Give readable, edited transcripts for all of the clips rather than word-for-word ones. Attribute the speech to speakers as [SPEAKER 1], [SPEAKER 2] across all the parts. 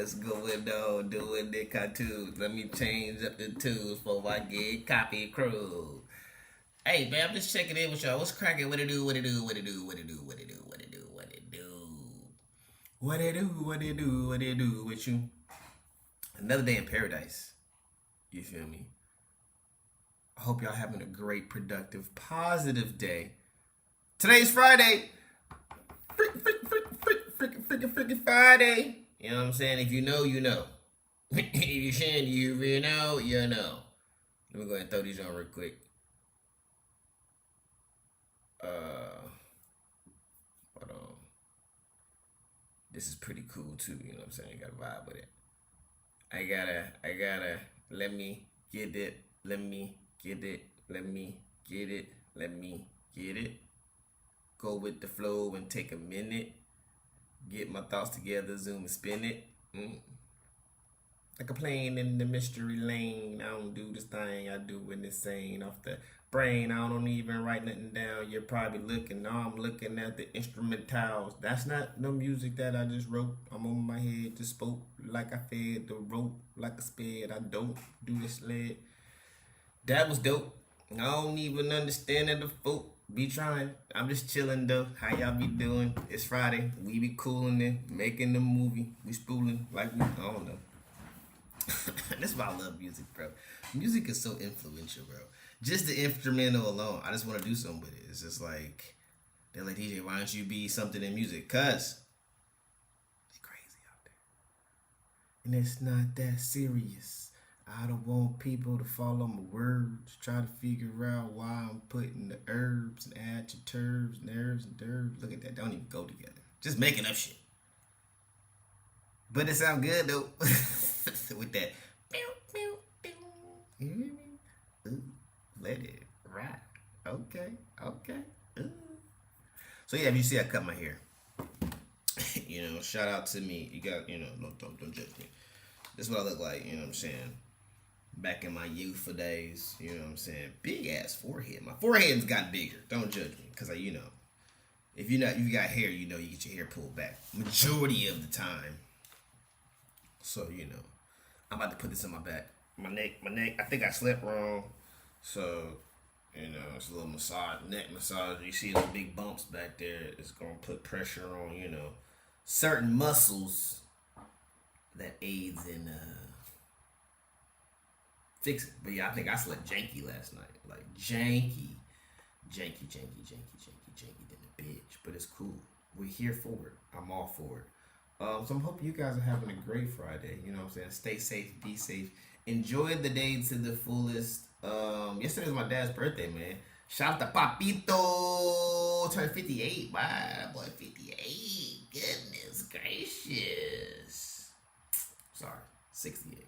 [SPEAKER 1] What's going on? Doing the cartoons. Let me change up the tunes before I get copy crew. Hey man, I'm just checking in with y'all. What's cracking? What it do? What it do? What it do? What it do? What it do? What it do? What it do? What it do? What it do? What it do with you? Another day in paradise. You feel me? I hope y'all having a great, productive, positive day. Today's Friday. Freaking Friday. You know what I'm saying? If you know, you know. If you shouldn't, you know, you know. Let me go ahead and throw these on real quick. Hold on. This is pretty cool too, you know what I'm saying? I got a vibe with it. I gotta, let me get it, let me get it, let me get it, let me get it. Go with the flow and take a minute. Get my thoughts together, zoom and spin it. Like a plane in the mystery lane. I don't do this thing I do when it's insane off the brain. I don't even write nothing down. You're probably looking. Now I'm looking at the instrumentals. That's not no music that I just wrote. I'm on my head, just spoke like I fed the rope like a sped. I don't do the sled. That was dope. I don't even understand that the folk be trying. I'm just chilling though. How y'all be doing? It's Friday. We be cooling it, making the movie. We spooling like we, I don't know. That's why I love music, bro. Music is so influential, bro. Just the instrumental alone, I just want to do something with it. It's just like, they're like, DJ, why don't you be something in music? Cause they crazy out there. And it's not that serious. I don't want people to follow my words. Try to figure out why I'm putting the herbs and adjectives, nerves and derbs. Look at that. Don't even go together. Just making up shit. But it sound good though. With that. You hear me? Ooh, let it rock. Okay. Ooh. So yeah, if you see I cut my hair. You know, shout out to me. You got, you know, don't judge me. This is what I look like, you know what I'm saying? Back in my youthful days, you know what I'm saying? Big ass forehead. My forehead's got bigger. Don't judge me, cause you know, if you got hair, you know you get your hair pulled back majority of the time. So you know, I'm about to put this on my back, my neck. I think I slept wrong, so you know it's a little neck massage. You see those big bumps back there. It's gonna put pressure on certain muscles that aids in fix it. But yeah, I think I slept janky last night. Like janky than a bitch. But it's cool. We're here for it. I'm all for it. So I'm hoping you guys are having a great Friday. You know what I'm saying? Stay safe, be safe. Enjoy the day to the fullest. Yesterday was my dad's birthday, man. Shout out to Papito. Turned 58. Wow, boy, 58. Goodness gracious. Sorry, 68.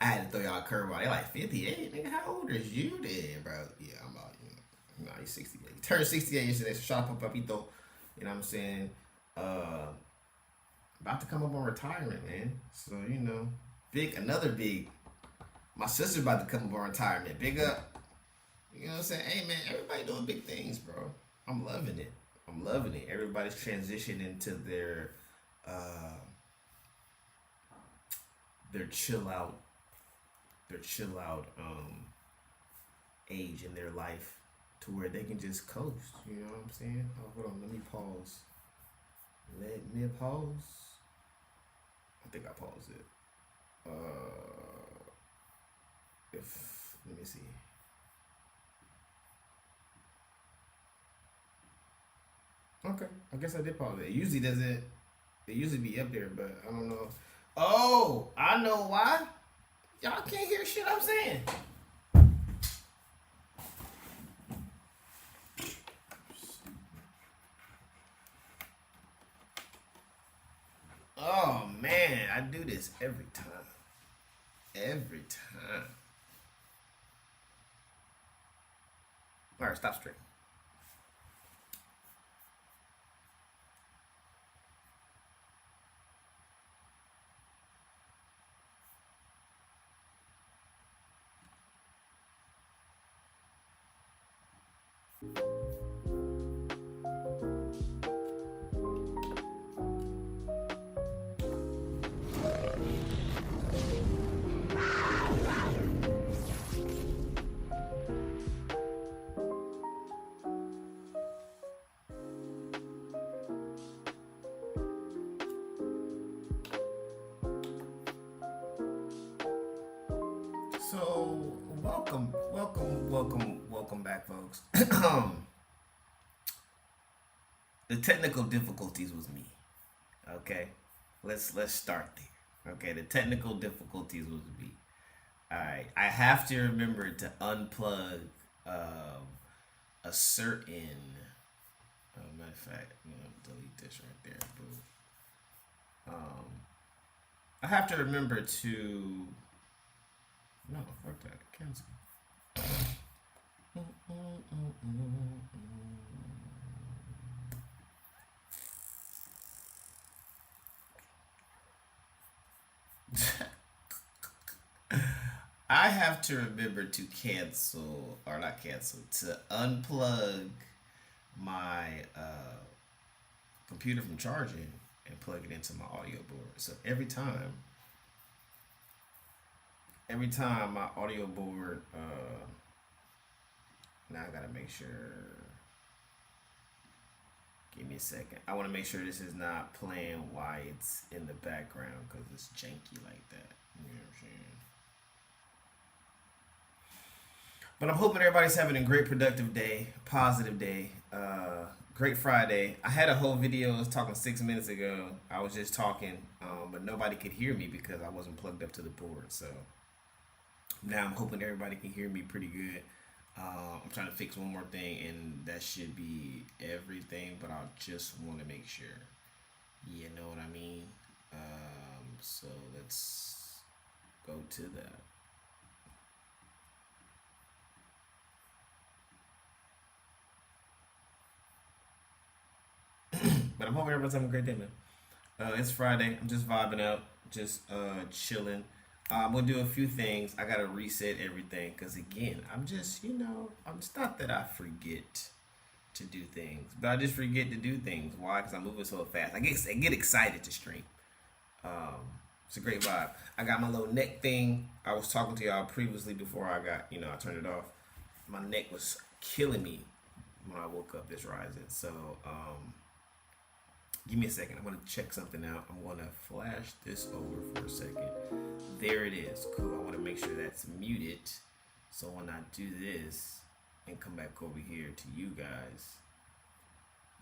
[SPEAKER 1] I had to throw y'all a curveball. They like 58, nigga. How old is you then, bro? Yeah, I'm about, you know, he's 68. He turned 68 yesterday. So shout out to Papito. You know what I'm saying? About to come up on retirement, man. So, you know, another big. My sister's about to come up on retirement. Big up. You know what I'm saying? Hey, man, everybody doing big things, bro. I'm loving it. Everybody's transitioning to their chill out age in their life to where they can just coast. You know what I'm saying? Oh, hold on, let me pause. I think I paused it. Let me see. Okay, I guess I did pause it. It usually be up there, but I don't know. Oh, I know why. Y'all can't hear shit I'm saying. Oh man, I do this every time. All right, stop streaming. So, welcome back, folks. The technical difficulties was me. Okay, let's start there. Okay, the technical difficulties was me. All right, I have to remember to unplug a certain. Matter of fact, I'm gonna delete this right there. Boo. I have to remember to. No, fuck that. Cancel. I have to remember to cancel, or not cancel, to unplug my computer from charging and plug it into my audio board. So every time my audio board, now I gotta make sure. Give me a second. I want to make sure this is not playing while it's in the background because it's janky like that. You know what I'm saying? But I'm hoping everybody's having a great productive day, positive day, great Friday. I had a whole video I was talking 6 minutes ago. I was just talking, but nobody could hear me because I wasn't plugged up to the board. So now I'm hoping everybody can hear me pretty good. I'm trying to fix one more thing, and that should be everything. But I just want to make sure. You know what I mean? So let's go to that. But I'm hoping everyone's having a great day, man. It's Friday. I'm just vibing out, just chilling. I'm gonna do a few things. I gotta reset everything because again, I'm just, it's not that I forget to do things, but I just forget to do things. Why? Because I'm moving so fast. I get excited to stream. It's a great vibe. I got my little neck thing. I was talking to y'all previously before I got, I turned it off. My neck was killing me when I woke up this rising. So, give me a second. I'm going to check something out. I'm going to flash this over for a second. There it is. Cool. I want to make sure that's muted. So when I do this and come back over here to you guys,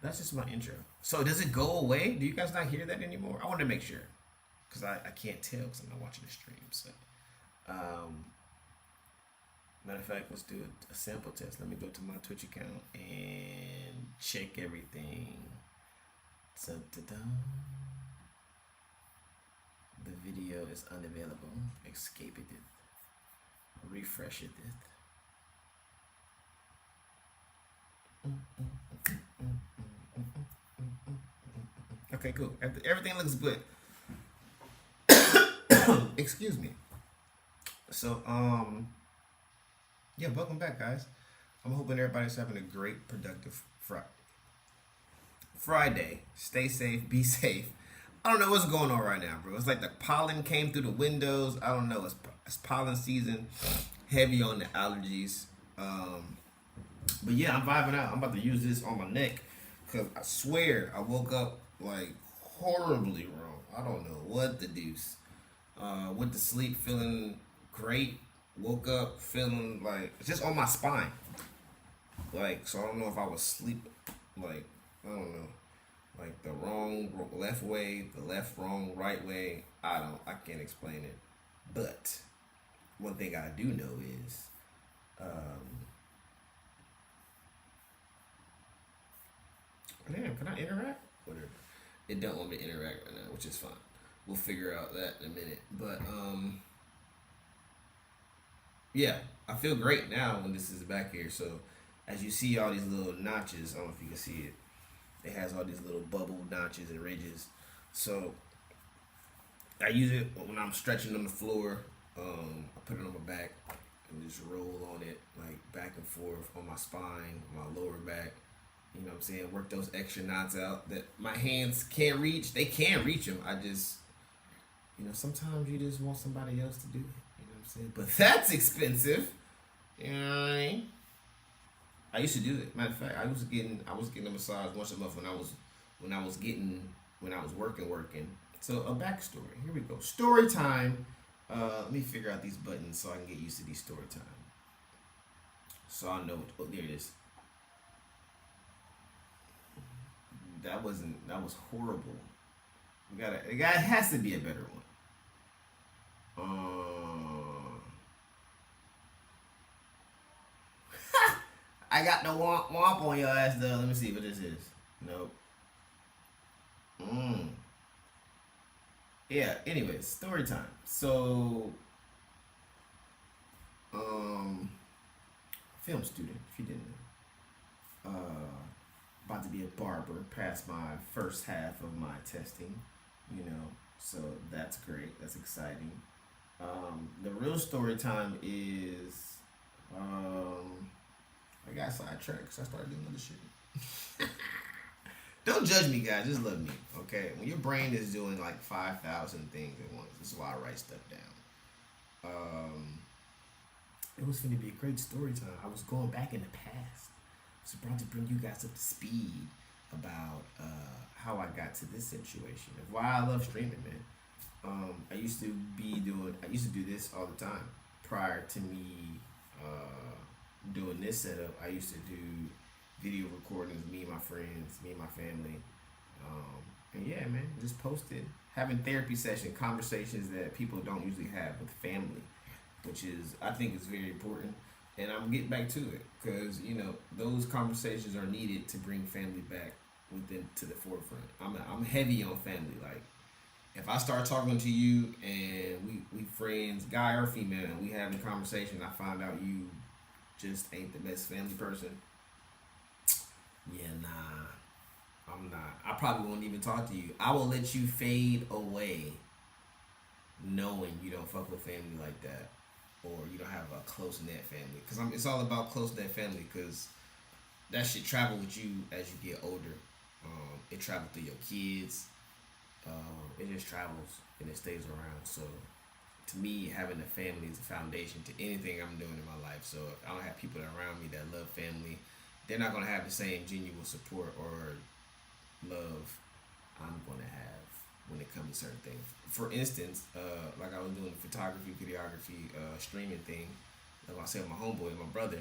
[SPEAKER 1] that's just my intro. So does it go away? Do you guys not hear that anymore? I want to make sure. Because I can't tell because I'm not watching the stream. So, matter of fact, let's do a sample test. Let me go to my Twitch account and check everything. The video is unavailable. Escape it. Refresh it. Okay, cool. Everything looks good. Excuse me. So, yeah, welcome back, guys. I'm hoping everybody's having a great, productive Friday. Stay safe, be safe. I don't know what's going on right now, bro. It's like the pollen came through the windows. I don't know. It's pollen season. Heavy on the allergies. But yeah, I'm vibing out. I'm about to use this on my neck because I swear I woke up like horribly wrong. I don't know what the deuce. Went to sleep feeling great. Woke up feeling like it's just on my spine. Like, so I don't know if I was sleeping. Like, I don't know. Like the wrong left way, the left wrong right way. I can't explain it. But one thing I do know is damn, can I interact? Whatever. It don't want me to interact right now, which is fine. We'll figure out that in a minute. But yeah, I feel great now when this is back here. So as you see all these little notches, I don't know if you can see it. It has all these little bubble notches and ridges. So I use it when I'm stretching on the floor. I put it on my back and just roll on it like back and forth on my spine, my lower back. You know what I'm saying? Work those extra knots out that my hands can't reach. They can reach them. I just, sometimes you just want somebody else to do it. You know what I'm saying? But that's expensive. You know what I mean? I used to do it. Matter of fact, I was getting a massage once a month when I was working. So a backstory. Here we go. Story time. Let me figure out these buttons so I can get used to these story time. So I know. Oh, there it is. That wasn't. That was horrible. We gotta. It has to be a better one. I got the womp womp on your ass though. Let me see what this is. Nope. Yeah. Anyways, story time. So, um, film student. If you didn't know, about to be a barber. Passed my first half of my testing. You know, so that's great. That's exciting. The real story time is, I got sidetracked because I started doing other shit. Don't judge me, guys. Just love me, okay? When your brain is doing like 5,000 things at once, this is why I write stuff down. It was going to be a great story time. I was going back in the past. I was about to bring you guys up to speed about how I got to this situation of why I love streaming, man. I used to do this all the time prior to me doing this setup. I used to do video recordings, me and my friends, me and my family. And yeah, man, just posted, having therapy session, conversations that people don't usually have with family, which is, I think is very important. And I'm getting back to it because, you know, those conversations are needed to bring family back within to the forefront. I'm heavy on family. Like, if I start talking to you and we friends, guy or female, and we having a conversation, I find out you just ain't the best family person. Yeah, nah, I'm not. I probably won't even talk to you. I will let you fade away knowing you don't fuck with family like that, or you don't have a close knit family. Because it's all about close knit family, because that shit travel with you as you get older. It travels through your kids. It just travels and it stays around. So to me, having a family is a foundation to anything I'm doing in my life. So if I don't have people around me that love family, they're not going to have the same genuine support or love I'm going to have when it comes to certain things. For instance, like I was doing the photography, videography, streaming thing, like I said, my homeboy, my brother,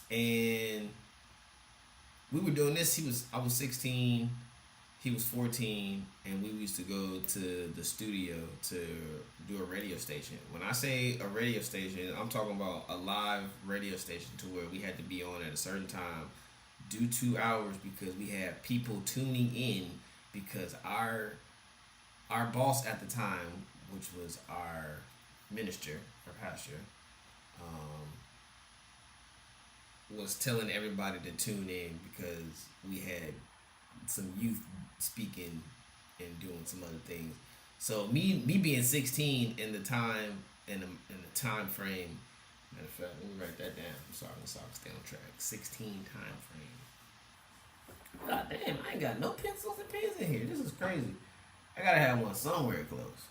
[SPEAKER 1] and we were doing this. I was 16, he was 14, and we used to go to the studio to do a radio station. When I say a radio station, I'm talking about a live radio station to where we had to be on at a certain time, do 2 hours, because we had people tuning in, because our boss at the time, which was our minister, our pastor, was telling everybody to tune in because we had some youth speaking and doing some other things. So me being 16 in the time in the time frame. Matter of fact, let me write that down. I'm sorry, so I can stay on track. 16 time frame. God damn, I ain't got no pencils and pens in here. This is crazy. I gotta have one somewhere close.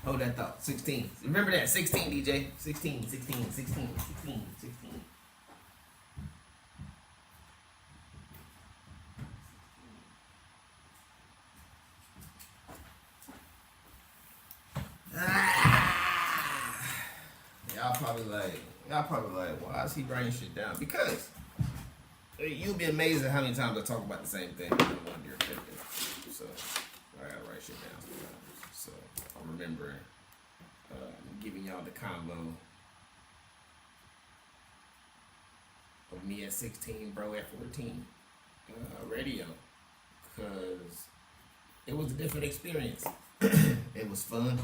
[SPEAKER 1] Hold that thought. 16. Remember that. 16, DJ. 16, 16, 16, 16, 16. Y'all probably like, why is he writing shit down? Because you'll be amazed at how many times I talk about the same thing. So I gotta write shit down sometimes. So I'm remembering, giving y'all the combo of me at 16, bro at 14, radio, because it was a different experience. It was fun.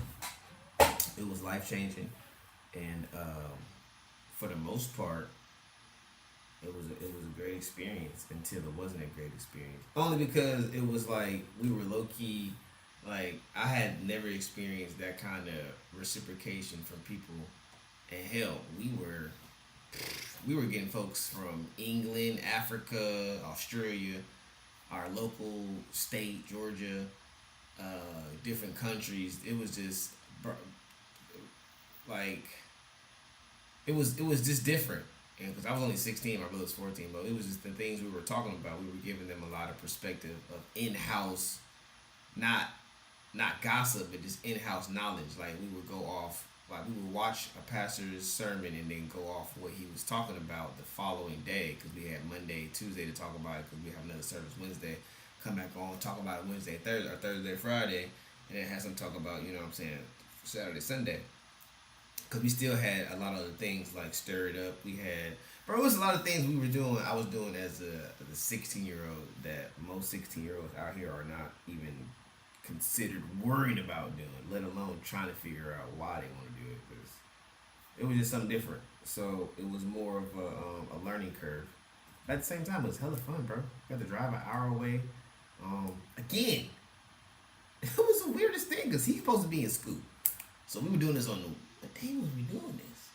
[SPEAKER 1] It was life changing, and for the most part, it was a great experience until it wasn't a great experience. Only because it was like we were low key, like I had never experienced that kind of reciprocation from people, and hell, we were getting folks from England, Africa, Australia, our local state, Georgia, different countries. It was just like it was just different. And because I was only 16, my brother was 14, but it was just the things we were talking about. We were giving them a lot of perspective of in-house, not not gossip, but just in-house knowledge. Like we would go off, like we would watch a pastor's sermon and then go off what he was talking about the following day because we had Monday, Tuesday to talk about it because we have another service Wednesday. Come back on, talk about it Wednesday, Thursday, or Thursday, Friday, and then have some talk about, you know what I'm saying, Saturday, Sunday. Because we still had a lot of other things like Stir It Up. We had, bro, it was a lot of things we were doing. I was doing as a 16-year-old that most 16-year-olds out here are not even considered worried about doing, let alone trying to figure out why they want to do it. Because it was just something different. So it was more of a learning curve. At the same time, it was hella fun, bro. You had to drive an hour away. Again, it was the weirdest thing because he's supposed to be in school. So we were doing this on the. What day was we doing this?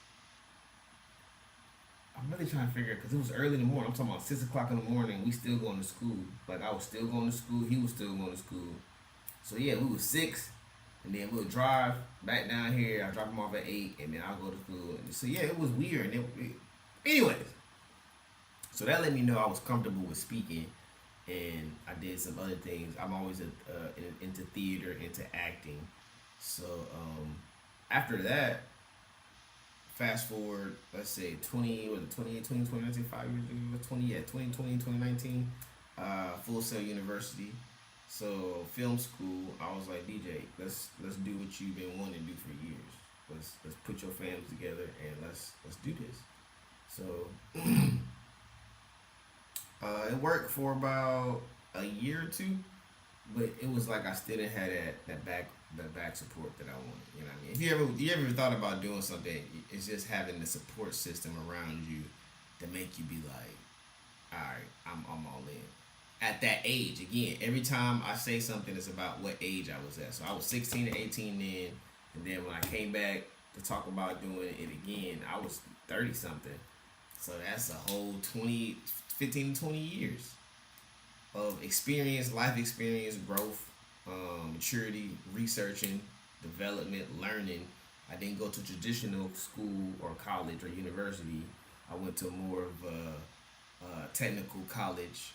[SPEAKER 1] I'm really trying to figure it because it was early in the morning. I'm talking about 6 o'clock in the morning. We still going to school. Like I was still going to school. He was still going to school. So yeah, we was 6, and then we'll drive back down here. I drop him off at 8, and then I'll go to school. So yeah, it was weird. Anyways, so that let me know I was comfortable with speaking, and I did some other things. I'm always into theater, into acting. So after that, fast forward, let's say 20, was it 28, 20, 2019, 5 years ago, 20, yeah, 2020, 2019, Full Sail University. So film school, I was like, DJ, let's do what you've been wanting to do for years. Let's put your families together and let's do this. So it worked for about a year or two, but it was like I still didn't have that back support that I wanted. You know what I mean? If you ever thought about doing something, it's just having the support system around you to make you be like, all right, I'm all in. At that age, again, every time I say something, it's about what age I was at. So I was 16 to 18 then, and then when I came back to talk about doing it again, I was 30 something. So that's a whole 20, 15 to 20 years of experience, life experience, growth, maturity, researching, development, learning. I didn't go to traditional school or college or university. I went to more of a technical college,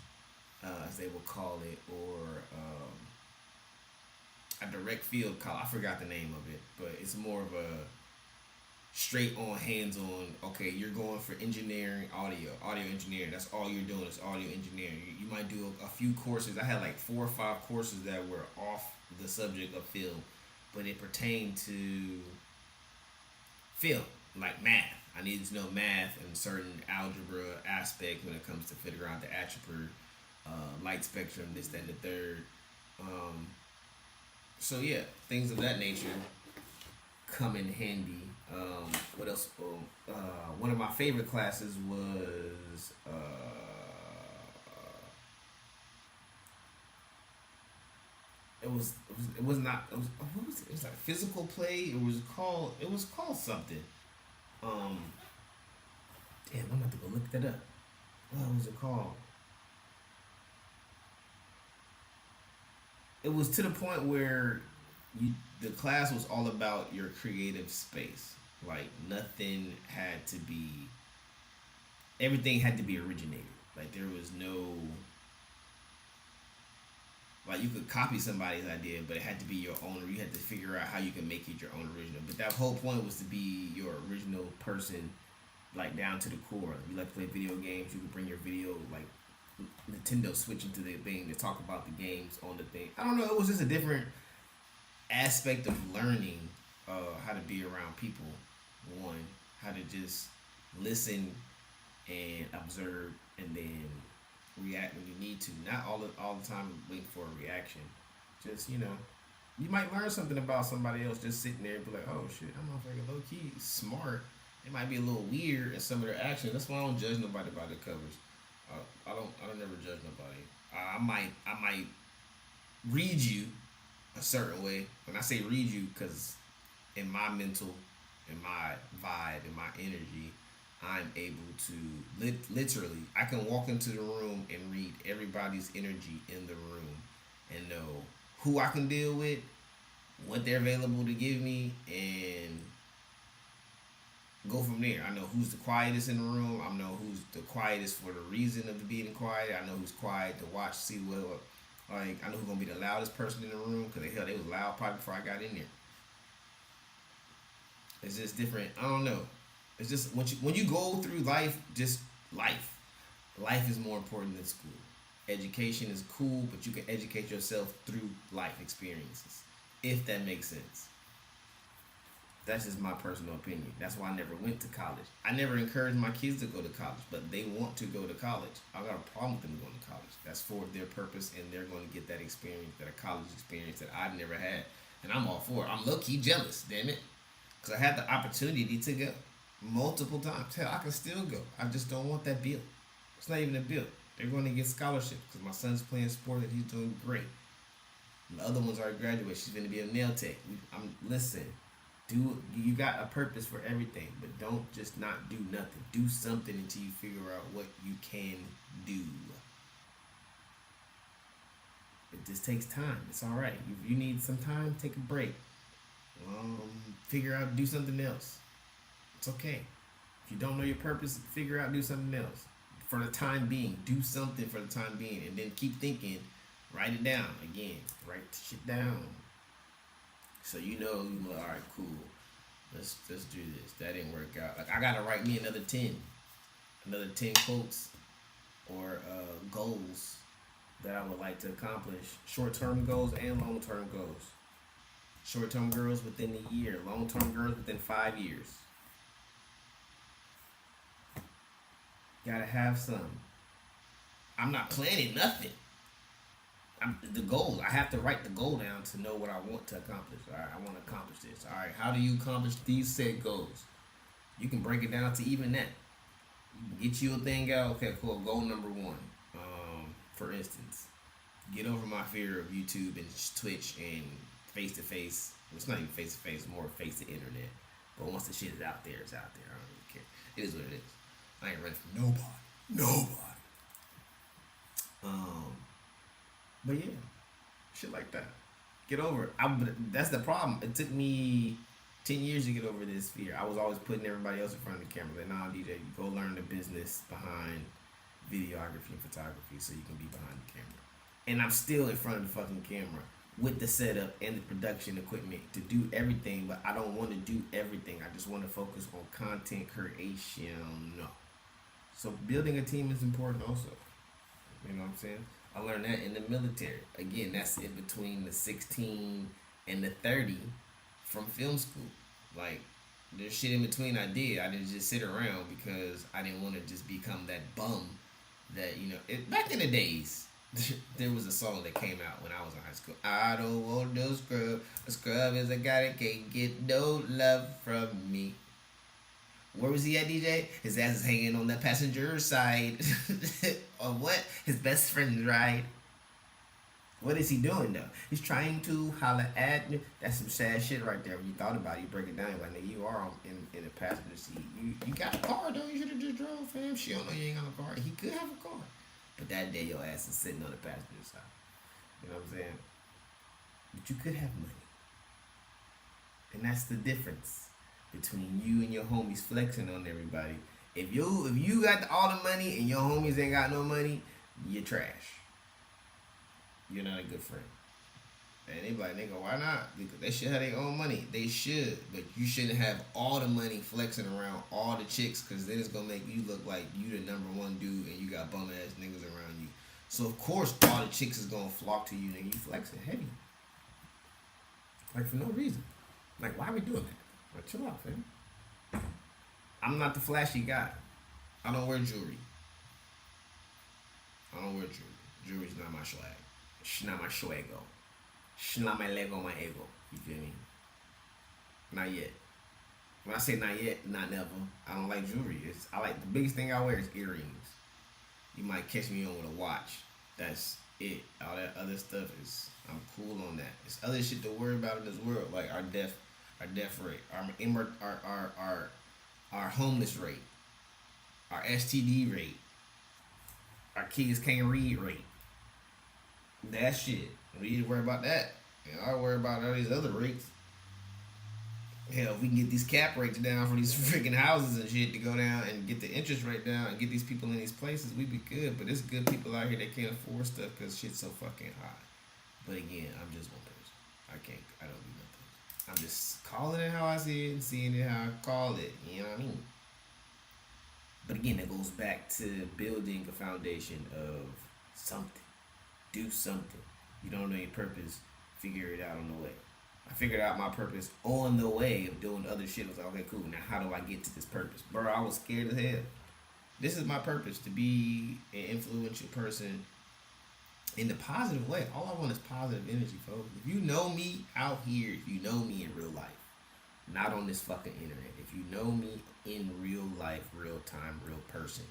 [SPEAKER 1] as they would call it, or a direct field college. I forgot the name of it, but it's more of a straight on, hands on. Okay, you're going for engineering, audio engineering. That's all you're doing is audio engineering. You might do a few courses. I had like 4 or 5 courses that were off the subject of film, but it pertained to film, like math. I needed to know math and certain algebra aspect when it comes to figuring out the aperture, light spectrum, this, that, and the third. So yeah, things of that nature come in handy. What else? One of my favorite classes was it was not it was what was it? It was like physical play. It was called something. Um, Damn, I'm about to go look that up. What was it called? It was to the point where the class was all about your creative space. Like nothing had to be, everything had to be originated. Like there was no, like you could copy somebody's idea, but it had to be your own. You had to figure out how you can make it your own original. But that whole point was to be your original person, like down to the core. If you like to play video games, you could bring your video, like Nintendo Switch into the thing to talk about the games on the thing. I don't know. It was just a different aspect of learning how to be around people. One, how to just listen and observe, and then react when you need to. Not all the time wait for a reaction. Just you might learn something about somebody else just sitting there and be like, oh shit, I'm motherfucking low key smart. It might be a little weird in some of their actions. That's why I don't judge nobody by the covers. I don't never judge nobody. I might read you a certain way. When I say read you, because in my mental, in my vibe, in my energy, I'm able to literally, I can walk into the room and read everybody's energy in the room and know who I can deal with, what they're available to give me, and go from there. I know who's the quietest in the room. I know who's the quietest for the reason of being quiet. I know who's quiet to watch, see what Like, I know who's gonna be the loudest person in the room because they was loud probably before I got in there. It's just different. I don't know. It's just when you go through life, just life. Life is more important than school. Education is cool, but you can educate yourself through life experiences, if that makes sense. That's just my personal opinion. That's why I never went to college. I never encouraged my kids to go to college, but they want to go to college. I got a problem with them going to college. That's for their purpose, and they're going to get that experience, that a college experience that I've never had, and I'm all for it. I'm low key jealous, damn it, because I had the opportunity to go multiple times. Hell, I can still go. I just don't want that bill. It's not even a bill. They're going to get scholarships because my son's playing sport and he's doing great. The other one's already graduated. She's going to be a nail tech. Listen. You got a purpose for everything, but don't just not do nothing. Do something until you figure out what you can do. It just takes time. It's all right. If you need some time, take a break. Figure out, do something else. It's okay. If you don't know your purpose, figure out, do something else. For the time being, do something for the time being, and then keep thinking. Write it down again. Write shit down. So you know, you're like, all right, cool. Let's do this. That didn't work out. Like, I gotta write me another 10 quotes or goals that I would like to accomplish. Short-term goals and long-term goals. Short-term goals within a year. Long-term goals within 5 years. Gotta have some. I'm not planning nothing. The goal. I have to write the goal down to know what I want to accomplish. All right, I want to accomplish this. All right, how do you accomplish these set goals? You can break it down to even that. You can get you a thing out. Okay, cool. Goal number 1. For instance, get over my fear of YouTube and Twitch and face to face. It's not even face to face, more face to internet. But once the shit is out there, it's out there. I don't really care. It is what it is. I ain't running from nobody. But yeah, shit like that. Get over it. That's the problem. It took me 10 years to get over this fear. I was always putting everybody else in front of the camera. Like, nah, DJ, go learn the business behind videography and photography so you can be behind the camera. And I'm still in front of the fucking camera with the setup and the production equipment to do everything, but I don't want to do everything. I just want to focus on content creation. So building a team is important also. You know what I'm saying? I learned that in the military. Again, that's in between the 16 and the 30 from film school. Like, there's shit in between I did. I didn't just sit around because I didn't want to just become that bum that, you know. Back in the days, there was a song that came out when I was in high school. I don't want no scrub. A scrub is a guy that can't get no love from me. Where was he at, DJ? His ass is hanging on the passenger side. Or what? His best friend's ride. What is he doing, though? He's trying to holler at me. That's some sad shit right there. When you thought about it, you break it down. Like, nigga, you are in the passenger seat. You got a car, though. You should have just drove, fam. She don't know you ain't got a car. He could have a car. But that day, your ass is sitting on the passenger side. You know what I'm saying? But you could have money. And that's the difference between you and your homies flexing on everybody. If you got all the money and your homies ain't got no money, you're trash. You're not a good friend. And they be like, nigga, why not? Because they should have their own money. They should, but you shouldn't have all the money flexing around all the chicks, because then it's gonna make you look like you the number one dude and you got bum ass niggas around you. So of course all the chicks is gonna flock to you, nigga. You flexing heavy, like for no reason. Like, why are we doing that? Like, chill out, fam. I'm not the flashy guy. I don't wear jewelry. Jewelry's not my swag. It's not my swaggo. It's not my Lego, my ego. You feel me? Not yet. When I say not yet, not never. I don't like jewelry. I like, the biggest thing I wear is earrings. You might catch me on with a watch. That's it. All that other stuff is, I'm cool on that. There's other shit to worry about in this world, like our death rate, our homeless rate, our STD rate, our kids can't read rate. That shit. We need to worry about that. And I worry about all these other rates. Hell, if we can get these cap rates down for these freaking houses and shit to go down and get the interest rate down and get these people in these places, we'd be good. But there's good people out here that can't afford stuff because shit's so fucking high. But again, I'm just one person. I don't do nothing. I'm just calling it how I see it and seeing it how I call it. You know what I mean? But again, that goes back to building a foundation of something. Do something. You don't know your purpose, figure it out on the way. I figured out my purpose on the way of doing other shit. I was like, okay, cool. Now, how do I get to this purpose? Bro, I was scared as hell. This is my purpose, to be an influential person in the positive way. All I want is positive energy, folks. If you know me out here, if you know me in real life, not on this fucking internet, if you know me in real life, real time, real person,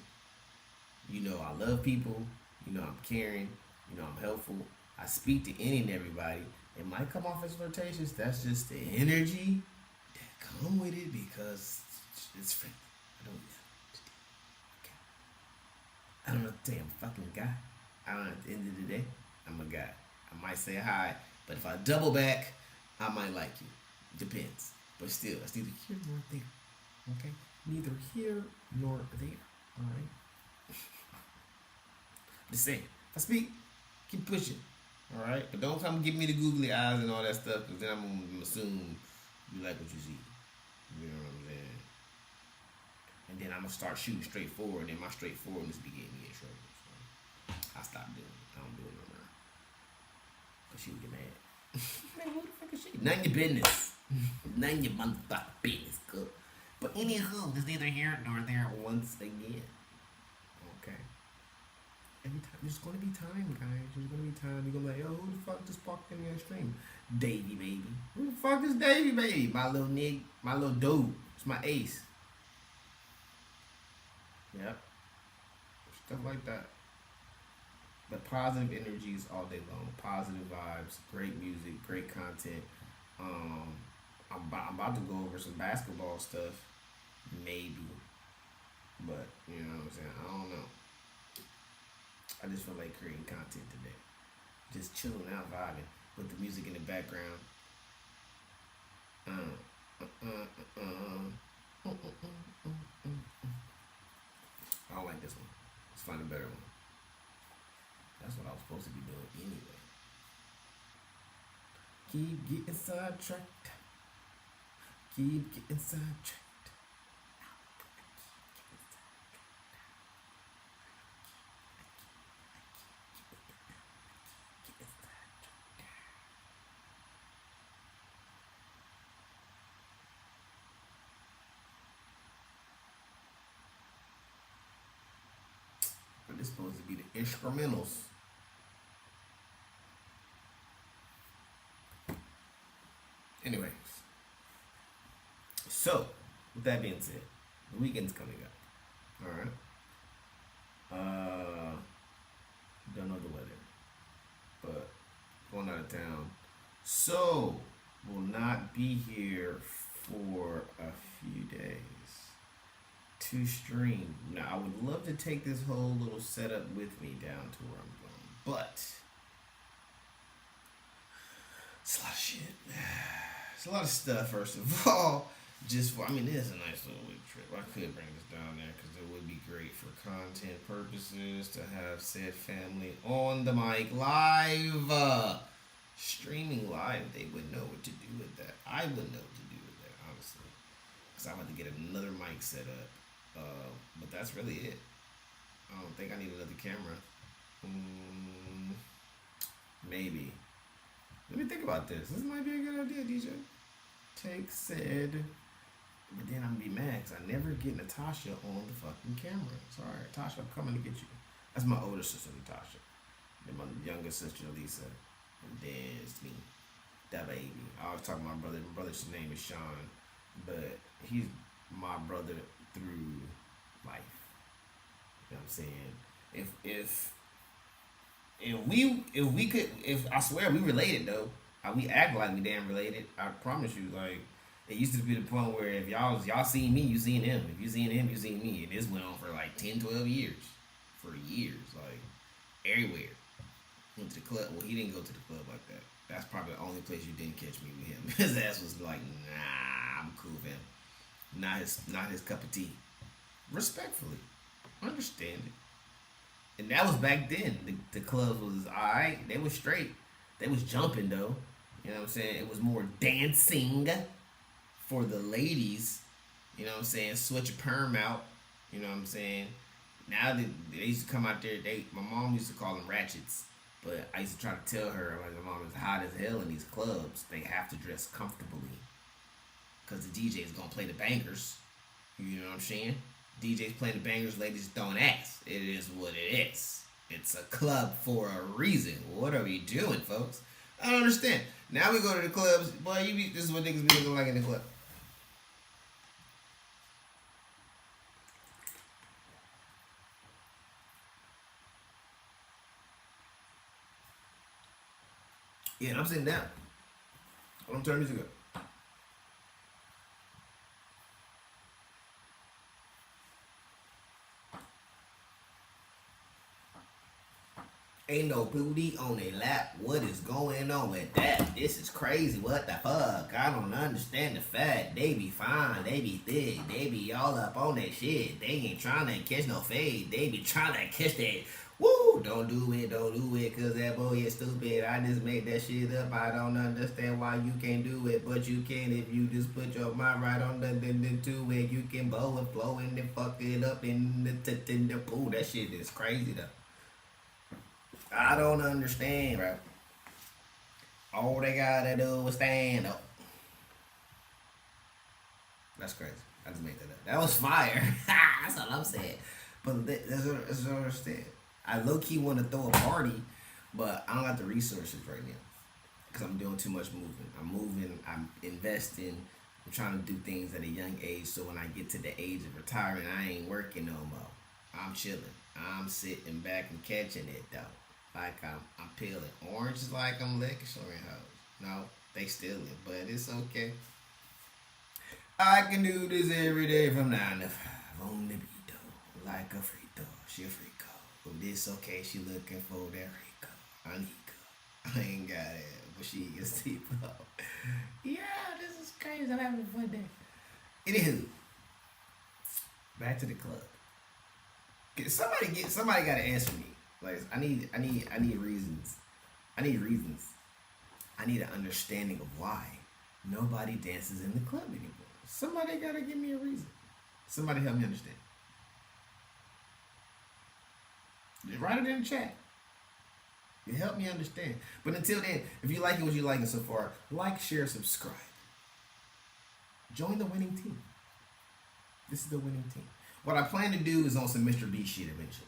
[SPEAKER 1] you know I love people, you know I'm caring, you know I'm helpful. I speak to any and everybody. It might come off as flirtatious. That's just the energy that come with it because it's friendly. I don't know. Okay. I don't know what to tell you. I'm a fucking guy. I don't know. At the end of the day, I'm a guy. I might say hi, but if I double back, I might like you. Depends. But still, it's neither here nor there. Okay? Neither here nor there. Alright? Just saying. If I speak, keep pushing. Alright? But don't come give me the googly eyes and all that stuff, because then I'm going to assume you like what you see. You know what I'm saying? And then I'm going to start shooting straight forward, and then my straightforwardness be getting me in trouble. So I stopped doing it. I don't do it no more. Because she would get mad. Man, who the fuck is she? None of your business. None of your motherfucking business, good. But anywho, it's neither here nor there once again. Okay. Every time, there's gonna be time, guys. There's gonna be time. You're gonna be like, yo, who the fuck just walked in the stream? Davey, baby. Who the fuck is Davey, baby? My little nigga, my little dude. It's my ace. Yep. Stuff like that. But positive energies all day long. Positive vibes, great music, great content. I'm about to go over some basketball stuff, maybe. But, you know what I'm saying? I don't know. I just feel like creating content today. Just chilling out, vibing with the music in the background. I don't like this one. Let's find a better one. That's what I was supposed to be doing anyway. Keep getting sidetracked. Keep getting sidetracked. But it's supposed to be the instrumentals. Anyways, so with that being said, the weekend's coming up. All right. Don't know the weather, but going out of town, so will not be here for a few days to stream. Now I would love to take this whole little setup with me down to where I'm going, but it's a lot of shit. It's a lot of stuff, first of all. Just for, I mean, it is a nice little week trip. I could bring this down there because it would be great for content purposes to have said family on the mic live. Streaming live, they would know what to do with that. I would know what to do with that, honestly. Because I'm about to get another mic set up. But that's really it. I don't think I need another camera. Maybe. Let me think about this. This might be a good idea, DJ. Take said. But then I'm going to be mad because I never get Natasha on the fucking camera. Sorry, Natasha, I'm coming to get you. That's my older sister, Natasha. Then my younger sister, Lisa. And then it's me. That baby. I was talking to my brother. My brother's name is Sean. But he's my brother through life. You know what I'm saying? If we could, I swear we related though. We act like we damn related. I promise you, like it used to be the point where if y'all seen me, you seen him. If you seen him, you seen me. And this went on for like 10, 12 years. For years, like everywhere. Went to the club. Well, he didn't go to the club like that. That's probably the only place you didn't catch me with him. His ass was like, nah, I'm cool with him. Not his cup of tea. Respectfully, understand it. And that was back then. The clubs was alright. They was straight. They was jumping though. You know what I'm saying? It was more dancing for the ladies. You know what I'm saying? Switch a perm out. You know what I'm saying? Now they used to come out there. My mom used to call them ratchets. But I used to try to tell her, like, my mom is hot as hell in these clubs. They have to dress comfortably. Because the DJ is going to play the bangers. You know what I'm saying? DJ's playing the bangers, ladies throwing ass. It is what it is. It's a club for a reason. What are we doing, folks? I don't understand. Now we go to the clubs. Boy, this is what niggas be looking like in the club. Yeah, and I'm sitting down. I'm turning music up. Ain't no booty on their lap. What is going on with that? This is crazy. What the fuck? I don't understand the fact. They be fine. They be thick. They be all up on that shit. They ain't trying to catch no fade. They be trying to catch that. Woo! Don't do it, cause that boy is stupid. I just made that shit up. I don't understand why you can't do it, but you can if you just put your mind right on the to it. You can blow and flow and then fuck it up in the pool. That shit is crazy though. I don't understand, bro. All they gotta do is stand up. That's crazy. I just made that up. That was fire. That's all I'm saying. But that's what I understand. I low-key want to throw a party, but I don't got the resources right now. Because I'm doing too much moving. I'm moving, I'm investing, I'm trying to do things at a young age so when I get to the age of retirement, I ain't working no more. I'm chilling. I'm sitting back and catching it, though. Like I'm peeling oranges like I'm lecturing hoes. No, they stealing, but it's okay. I can do this every day from 9 to 5 on the beat though. Like a free throw, she a freak. But this okay, she looking for that Rico. Anika. I ain't got it, but she can sleep up. Yeah, this is crazy. I'm having a fun day. Anywho, back to the club. Somebody gotta answer me. Like I need reasons. I need reasons. I need an understanding of why nobody dances in the club anymore. Somebody gotta give me a reason. Somebody help me understand. Just write it in the chat. It help me understand. But until then, if you like it, what you liking so far, like, share, subscribe. Join the winning team. This is the winning team. What I plan to do is on some Mr. B shit eventually.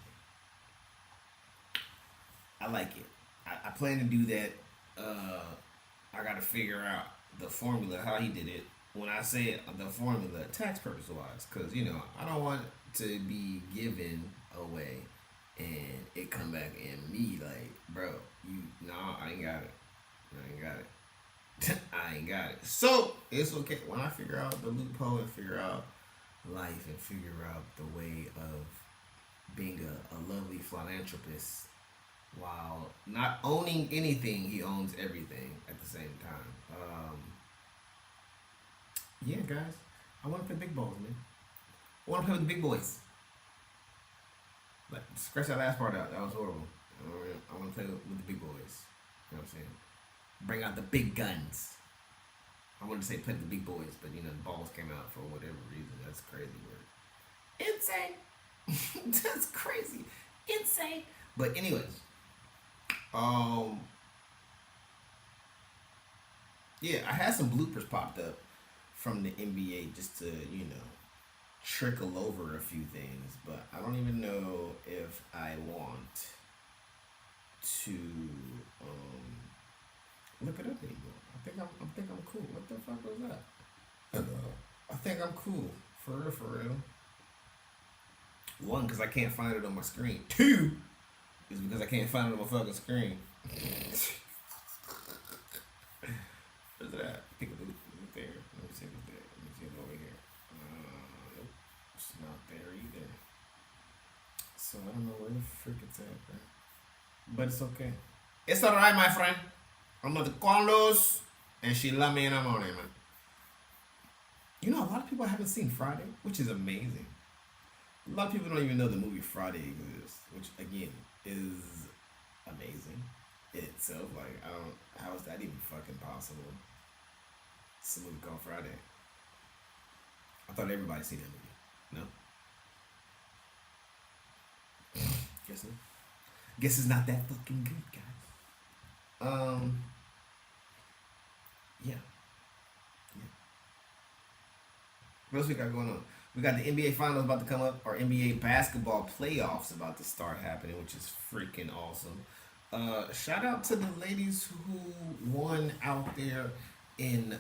[SPEAKER 1] I like it. I plan to do that. I got to figure out the formula, how he did it. When I say the formula, tax purpose wise, because, you know, I don't want to be given away and it come back and me like, bro, I ain't got it. I ain't got it. So it's okay when I figure out the loophole and figure out life and figure out the way of being a lovely philanthropist while not owning anything. He owns everything at the same time. Yeah, guys, I want to play big balls, man. I want to play with the big boys. But scratch that last part out. That was horrible. I want to play with the big boys. You know what I'm saying? Bring out the big guns. I wanted to say play with the big boys, but you know the balls came out for whatever reason. That's a crazy word. Insane. That's crazy. Insane. But anyways, yeah, I had some bloopers popped up from the NBA just to, you know, trickle over a few things, but I don't even know if I want to look it up anymore. I think I'm cool. What the fuck was that? I think I'm cool. For real. One, because I can't find it on my screen. Two, is because I can't find it on my fucking screen. Where's it at? I think it's there. Let me see if it's there. Let me see it over here. Nope. It's not there either. So I don't know where the frick it's at, bro. But it's okay. It's alright, my friend. I'm at the Carlos, and she love me in the morning, man. You know, a lot of people haven't seen Friday, which is amazing. A lot of people don't even know the movie Friday exists, which again is amazing in itself. Like, I don't, how is that even fucking possible? It's a movie called Friday. I thought everybody seen that movie. No, guess not. Guess it's not that fucking good, guys. Yeah, yeah. What else we got going on? We got the NBA Finals about to come up. Our NBA basketball playoffs about to start happening, which is freaking awesome. Shout out to the ladies who won out there in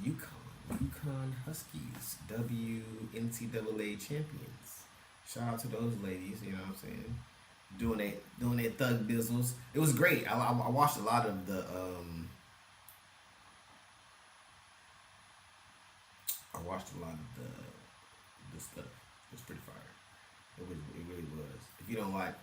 [SPEAKER 1] UConn. UConn Huskies, WNCAA champions. Shout out to those ladies. You know what I'm saying? Doing their thug bizzles. It was great. I watched a lot of the I watched a lot of the stuff. It was pretty fire. It really was. If you don't like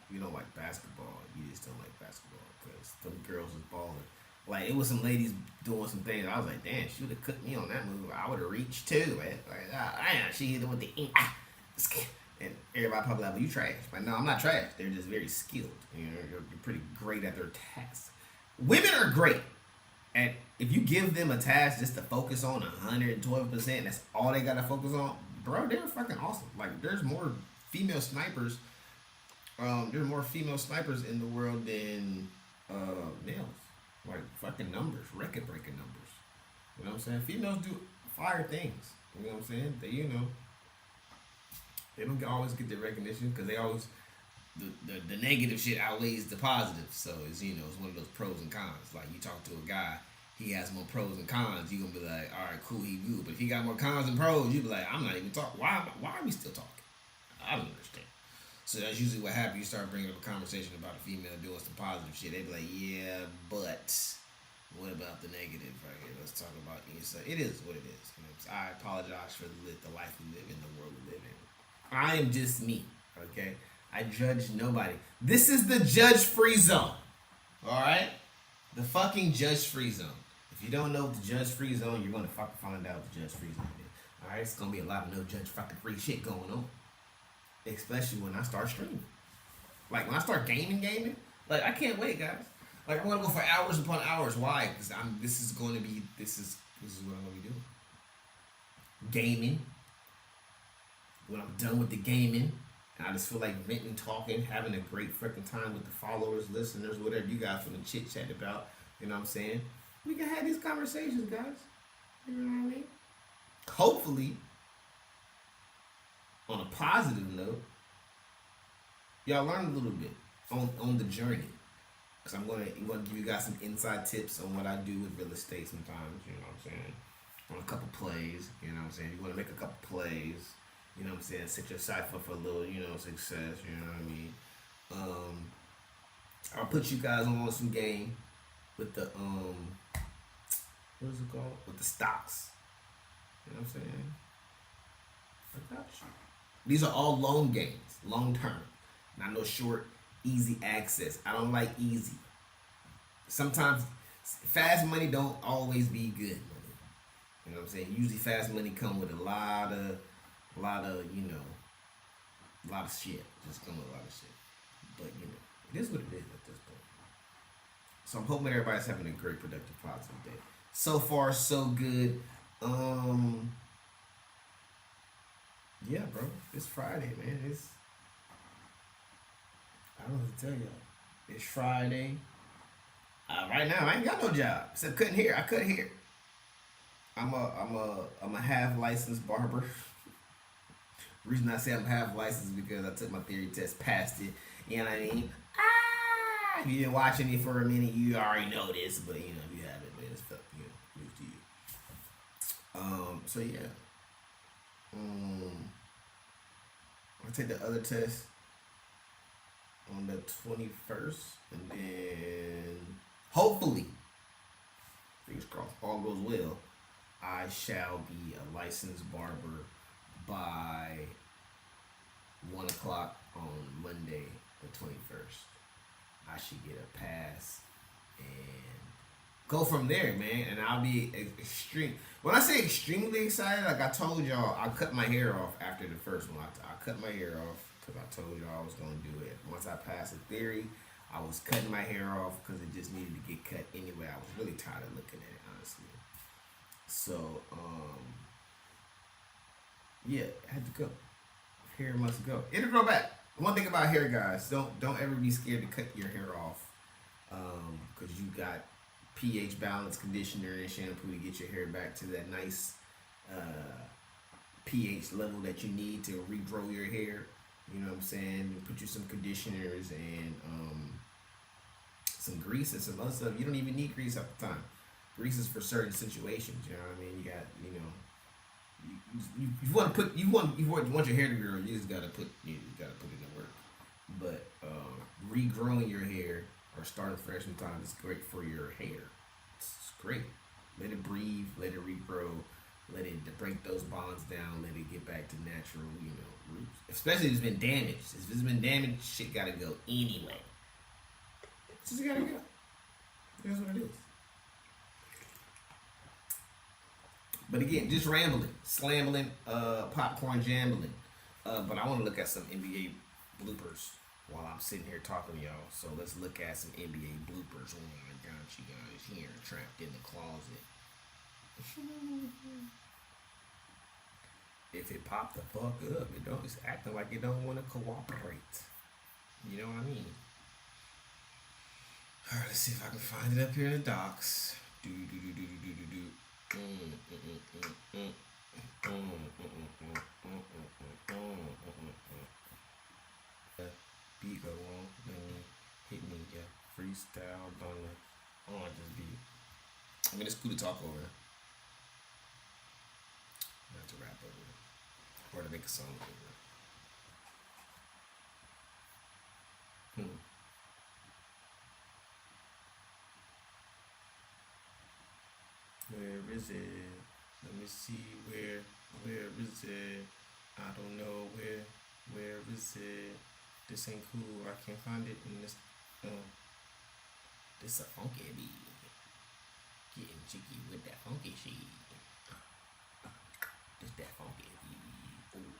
[SPEAKER 1] basketball, you just don't like basketball because them girls was balling. Like it was some ladies doing some things. I was like, damn, she would have cooked me on that move. I would have reached too, man. Like, damn, she hit it with the and everybody probably like, well, you trash. But no, I'm not trash. They're just very skilled. You know, you're pretty great at their tasks. Women are great. And if you give them a task just to focus on 112%, that's all they gotta focus on, bro, they're fucking awesome. Like there's more female snipers. There's more female snipers in the world than males. Like fucking numbers, record breaking numbers. You know what I'm saying? Females do fire things. You know what I'm saying? They don't always get the recognition because they always the negative shit outweighs the positive. So it's it's one of those pros and cons. Like you talk to a guy, he has more pros and cons. You gonna be like, all right, cool, he good. But if he got more cons and pros, you be like, I'm not even talking. Why are we still talking? I don't understand. So that's usually what happens. You start bringing up a conversation about a female doing some positive shit. They be like, yeah, but what about the negative right here? Let's talk about it. So it is what it is. I apologize for the life we live in, the world we live in. I am just me, okay? I judge nobody. This is the judge-free zone, all right? The fucking judge-free zone. If you don't know what the judge-free zone, you're gonna fucking find out what the judge-free zone is. All right, it's gonna be a lot of no judge fucking free shit going on, especially when I start streaming. Like when I start gaming. Like I can't wait, guys. Like I'm gonna go for hours upon hours. Why? Because this is what I'm gonna be doing. Gaming. When I'm done with the gaming, and I just feel like venting, talking, having a great freaking time with the followers, listeners, whatever you guys want to chit chat about. You know what I'm saying? We can have these conversations, guys. You know what I mean? Hopefully, on a positive note, y'all learn a little bit on the journey. Because I'm gonna give you guys some inside tips on what I do with real estate sometimes. You know what I'm saying? On a couple plays. You know what I'm saying? You want to make a couple plays. You know what I'm saying? Set your sight for a little, success. You know what I mean? I'll put you guys on some game with the what is it called? With the stocks. You know what I'm saying? I got you. These are all long games, long term. Not no short, easy access. I don't like easy. Sometimes fast money don't always be good money. You know what I'm saying? Usually fast money come with a lot of shit. Just come with a lot of shit. But it is what it is at this point. So I'm hoping everybody's having a great, productive, positive day. So far, so good. Yeah, bro. It's Friday, man. I don't know what to tell y'all. It's Friday. Right now, I ain't got no job. Except couldn't hear. I couldn't hear. I'm a half licensed barber. Reason I say I'm half licensed because I took my theory test, passed it. You know what I mean? If you've been watching me for a minute, you already know this, but if you haven't, man, it's news to you. So yeah. I'll take the other test on the 21st, and then hopefully, fingers crossed, all goes well, I shall be a licensed barber by 1 o'clock on Monday the 21st. I should get a pass and go from there, man. And I'll be extreme. When I say extremely excited, like I told y'all, I cut my hair off after the first one. I cut my hair off because I told y'all I was gonna do it. Once I passed the theory, I was cutting my hair off because it just needed to get cut anyway. I was really tired of looking at it, honestly. So, yeah, I had to go. Hair must go. It'll grow back. One thing about hair, guys, don't ever be scared to cut your hair off, because you got pH balance conditioner and shampoo to get your hair back to that nice pH level that you need to regrow your hair. You know what I'm saying? Put you some conditioners and some grease and some other stuff. You don't even need grease at the time. Grease is for certain situations. You know what I mean? You got, you want to put you want your hair to grow. You just gotta put in the work. But regrowing your hair or starting fresh sometimes is great for your hair. It's great. Let it breathe. Let it regrow. Let it break those bonds down. Let it get back to natural, roots. Especially if it's been damaged. If it's been damaged, shit gotta go anyway. It's just gotta go. That's what it is. But again, just rambling, slambling, popcorn jambling. But I want to look at some NBA bloopers while I'm sitting here talking to y'all. So let's look at some NBA bloopers. Oh my God, you guys here trapped in the closet. If it popped the fuck up, it's acting like it don't want to cooperate. You know what I mean? All right, let's see if I can find it up here in the docs. Beat go on, hit me, yeah. Freestyle on just beat. I mean, it's cool to talk over. Not to rap over, or to make a song over. Where is it? Let me see where is it? I don't know where is it? This ain't cool. I can't find it in this. This a funky beat. Getting jiggy with that funky shit. This that funky beat. Ooh,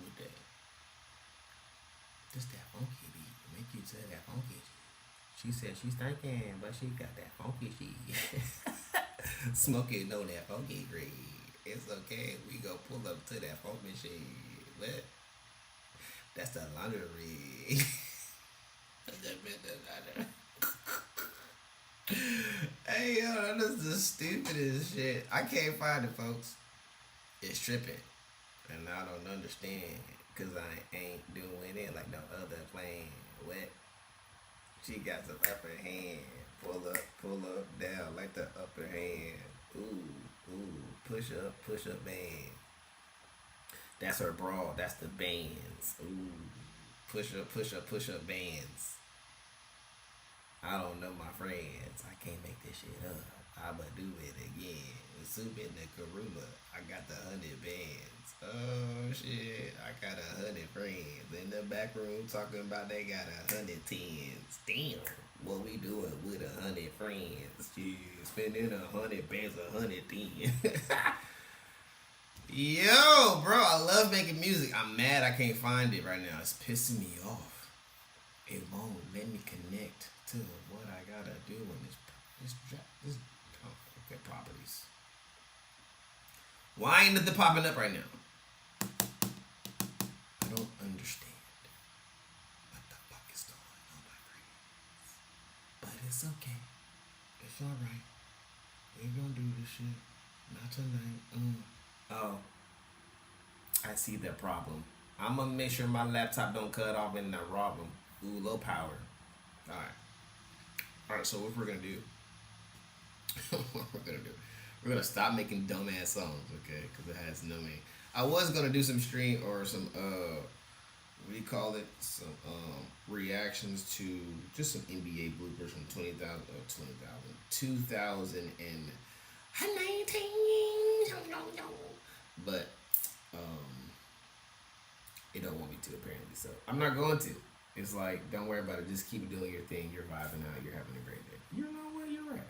[SPEAKER 1] with that. This that funky beat. Make you tell that funky shit. She said she's thinking, but she got that funky shit. Smoking on that funky grade. It's okay. We go pull up to that funky shit. What? That's the laundry. Hey, yo, this is the stupidest shit. I can't find it, folks. It's tripping. And I don't understand. Because I ain't doing it like no other playing. What? She got the upper hand. Pull up, down like the upper hand. Ooh, push up band. That's her bra. That's the bands. Ooh, push up bands. I don't know my friends. I can't make this shit up. I'ma do it again. Soup in the Karuma. I got the 100 bands. Oh shit. I got 100 friends in the back room talking about they got 100 tens. Damn. What we doing with 100 friends? Yeah, spending 100 bands, 100 tens. Yo, bro, I love making music. I'm mad I can't find it right now. It's pissing me off. It won't let me connect to what I gotta do on this okay, properties. Why ain't nothing popping up right now? I don't understand what the fuck is going on, my friends. But it's okay. It's alright. We gonna do this shit. Not tonight. Oh, I see the problem. I'm gonna make sure my laptop don't cut off and not rob them. Ooh, low power. Alright, so what we're gonna do? We're gonna stop making dumbass songs, okay? Because it has no meaning. I was gonna do some stream or some what do you call it? Some reactions to just some NBA bloopers from 2019. But it don't want me to apparently, so I'm not going to. It's like, don't worry about it. Just keep doing your thing. You're vibing out. You're having a great day. You know where you're at.